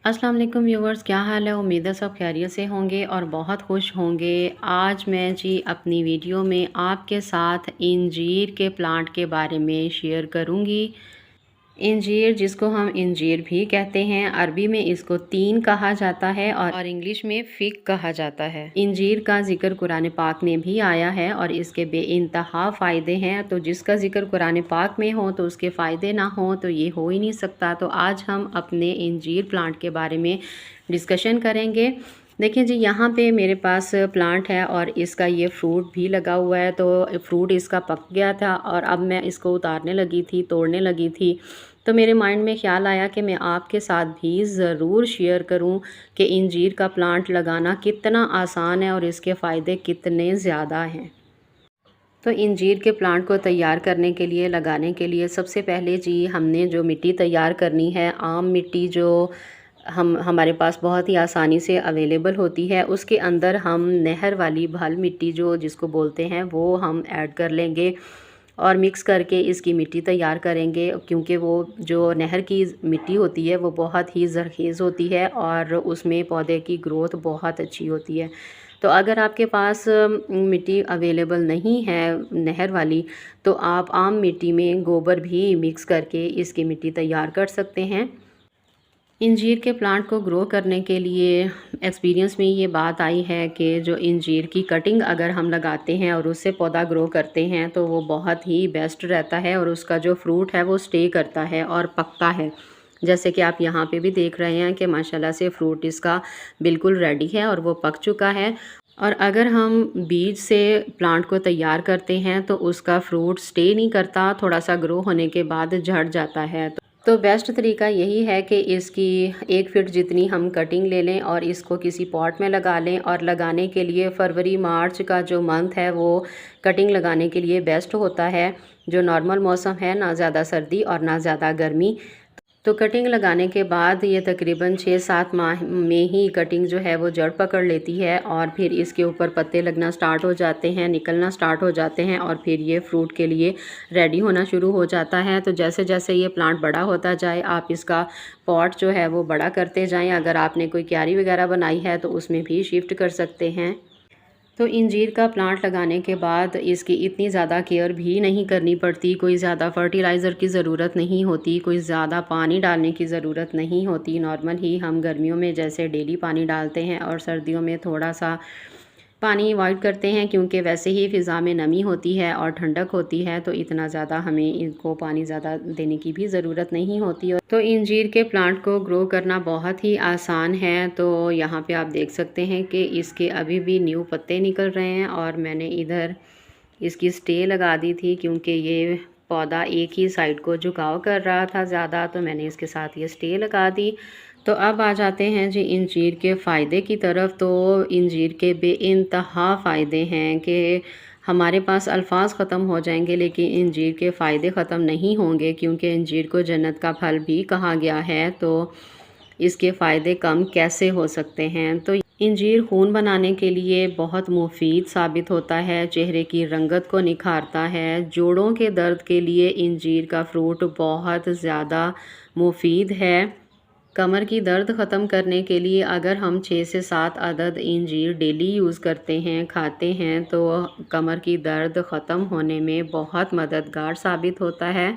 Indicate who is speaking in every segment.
Speaker 1: अस्सलाम वालेकुम व्यूवर्स, क्या हाल है। उम्मीद है सब खैरियत से होंगे और बहुत खुश होंगे। आज मैं जी अपनी वीडियो में आपके साथ इंजीर के प्लांट के बारे में शेयर करूंगी। इंजीर, जिसको हम इंजीर भी कहते हैं, अरबी में इसको तीन कहा जाता है और इंग्लिश में फिग कहा जाता है। इंजीर का जिक्र कुरान पाक में भी आया है और इसके बेइंतहा फ़ायदे हैं। तो जिसका जिक्र कुरान पाक में हो तो उसके फ़ायदे ना हो तो ये हो ही नहीं सकता। तो आज हम अपने इंजीर प्लांट के बारे में डिस्कशन करेंगे। देखिए जी, यहाँ पे मेरे पास प्लांट है और इसका ये फ्रूट भी लगा हुआ है। तो फ्रूट इसका पक गया था और अब मैं इसको उतारने लगी थी, तोड़ने लगी थी। तो मेरे माइंड में ख़्याल आया कि मैं आपके साथ भी ज़रूर शेयर करूं कि इंजीर का प्लांट लगाना कितना आसान है और इसके फ़ायदे कितने ज़्यादा हैं। तो इंजीर के प्लांट को तैयार करने के लिए, लगाने के लिए सबसे पहले जी हमने जो मिट्टी तैयार करनी है, आम मिट्टी जो हमारे पास बहुत ही आसानी से अवेलेबल होती है, उसके अंदर हम नहर वाली भल मिट्टी जो जिसको बोलते हैं वो हम ऐड कर लेंगे और मिक्स करके इसकी मिट्टी तैयार करेंगे। क्योंकि वो जो नहर की मिट्टी होती है वो बहुत ही ज़रख़ीज़ होती है और उसमें पौधे की ग्रोथ बहुत अच्छी होती है। तो अगर आपके पास मिट्टी अवेलेबल नहीं है नहर वाली, तो आप आम मिट्टी में गोबर भी मिक्स करके इसकी मिट्टी तैयार कर सकते हैं। इंजीर के प्लांट को ग्रो करने के लिए एक्सपीरियंस में ये बात आई है कि जो इंजीर की कटिंग अगर हम लगाते हैं और उससे पौधा ग्रो करते हैं तो वो बहुत ही बेस्ट रहता है और उसका जो फ्रूट है वो स्टे करता है और पकता है। जैसे कि आप यहाँ पे भी देख रहे हैं कि माशाल्लाह से फ्रूट इसका बिल्कुल रेडी है और वो पक चुका है। और अगर हम बीज से प्लांट को तैयार करते हैं तो उसका फ्रूट स्टे नहीं करता, थोड़ा सा ग्रो होने के बाद झड़ जाता है। तो बेस्ट तरीका यही है कि इसकी 1 फीट जितनी हम कटिंग ले लें और इसको किसी पॉट में लगा लें। और लगाने के लिए फरवरी मार्च का जो मंथ है वो कटिंग लगाने के लिए बेस्ट होता है। जो नॉर्मल मौसम है, ना ज़्यादा सर्दी और ना ज़्यादा गर्मी। तो कटिंग लगाने के बाद ये तकरीबन 6-7 माह में ही कटिंग जो है वो जड़ पकड़ लेती है और फिर इसके ऊपर पत्ते लगना स्टार्ट हो जाते हैं, निकलना स्टार्ट हो जाते हैं और फिर ये फ्रूट के लिए रेडी होना शुरू हो जाता है। तो जैसे जैसे ये प्लांट बड़ा होता जाए, आप इसका पॉट जो है वो बड़ा करते जाएं। अगर आपने कोई क्यारी वगैरह बनाई है तो उसमें भी शिफ्ट कर सकते हैं। तो इंजीर का प्लांट लगाने के बाद इसकी इतनी ज़्यादा केयर भी नहीं करनी पड़ती, कोई ज़्यादा फर्टिलाइज़र की ज़रूरत नहीं होती, कोई ज़्यादा पानी डालने की ज़रूरत नहीं होती। नॉर्मल ही हम गर्मियों में जैसे डेली पानी डालते हैं और सर्दियों में थोड़ा सा पानी अवॉइड करते हैं, क्योंकि वैसे ही फ़िज़ा में नमी होती है और ठंडक होती है। तो इतना ज़्यादा हमें इनको पानी ज़्यादा देने की भी ज़रूरत नहीं होती। तो इंजीर के प्लांट को ग्रो करना बहुत ही आसान है। तो यहाँ पे आप देख सकते हैं कि इसके अभी भी न्यू पत्ते निकल रहे हैं और मैंने इधर इसकी स्टे लगा दी थी, क्योंकि ये पौधा एक ही साइड को झुकाव कर रहा था ज़्यादा, तो मैंने इसके साथ ये स्टे लगा दी। तो अब आ जाते हैं जी इंजीर के फ़ायदे की तरफ। तो इंजीर के बेइंतहा फ़ायदे हैं कि हमारे पास अल्फाज ख़त्म हो जाएंगे, लेकिन इंजीर के फ़ायदे ख़त्म नहीं होंगे, क्योंकि इंजीर को जन्नत का फल भी कहा गया है। तो इसके फ़ायदे कम कैसे हो सकते हैं। तो इंजीर खून बनाने के लिए बहुत मुफीद साबित होता है, चेहरे की रंगत को निखारता है। जोड़ों के दर्द के लिए इंजीर का फ्रूट बहुत ज़्यादा मुफीद है। कमर की दर्द ख़त्म करने के लिए अगर हम 6 से 7 अदद इंजीर डेली यूज़ करते हैं, खाते हैं, तो कमर की दर्द ख़त्म होने में बहुत मददगार साबित होता है।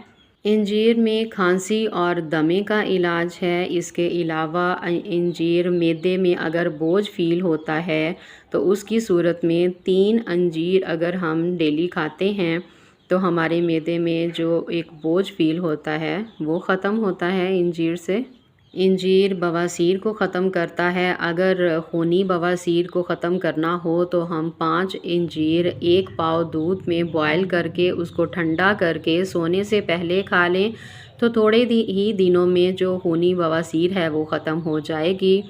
Speaker 1: इंजीर में खांसी और दमे का इलाज है। इसके अलावा इंजीर मैदे में अगर बोझ फील होता है तो उसकी सूरत में 3 अंजीर अगर हम डेली खाते हैं तो हमारे मैदे में जो एक बोझ फील होता है वो ख़त्म होता है इंजीर से। इंजीर बवासीर को ख़त्म करता है। अगर खूनी बवासीर को ख़त्म करना हो तो हम 5 इंजीर 1 पाव दूध में बॉयल करके उसको ठंडा करके सोने से पहले खा लें तो थोड़े ही दिनों में जो खूनी बवासीर है वो ख़त्म हो जाएगी।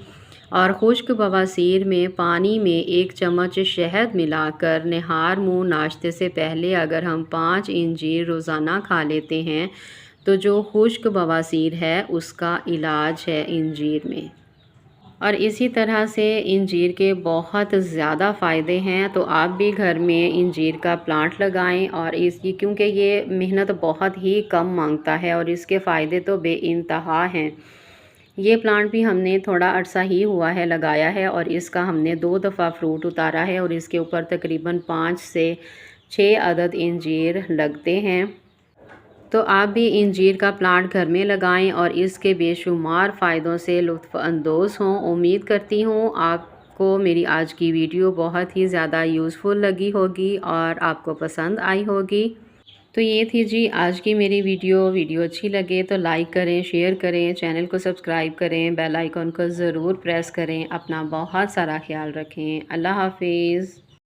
Speaker 1: और खुश्क बवासीर में पानी में 1 चम्मच शहद मिलाकर निहार मुँह नाश्ते से पहले अगर हम 5 इंजीर रोज़ाना खा लेते हैं तो जो खुश्क बवासीर है उसका इलाज है इंजीर में। और इसी तरह से इंजीर के बहुत ज़्यादा फ़ायदे हैं। तो आप भी घर में इंजीर का प्लांट लगाएं और इसकी, क्योंकि ये मेहनत बहुत ही कम मांगता है और इसके फ़ायदे तो बेइंतहा हैं। ये प्लांट भी हमने थोड़ा अरसा ही हुआ है लगाया है और इसका हमने 2 दफ़ा फ्रूट उतारा है और इसके ऊपर तकरीबन 5 से 6 अदद इंजीर लगते हैं। तो आप भी इंजीर का प्लांट घर में लगाएं और इसके बेशुमार फ़ायदों से लुत्फ़ अंदोज़ हों। उम्मीद करती हूँ आपको मेरी आज की वीडियो बहुत ही ज़्यादा यूज़फुल लगी होगी और आपको पसंद आई होगी। तो ये थी जी आज की मेरी वीडियो अच्छी लगे तो लाइक करें, शेयर करें, चैनल को सब्सक्राइब करें, बेल आइकन को ज़रूर प्रेस करें। अपना बहुत सारा ख्याल रखें। अल्लाह हाफ़िज़।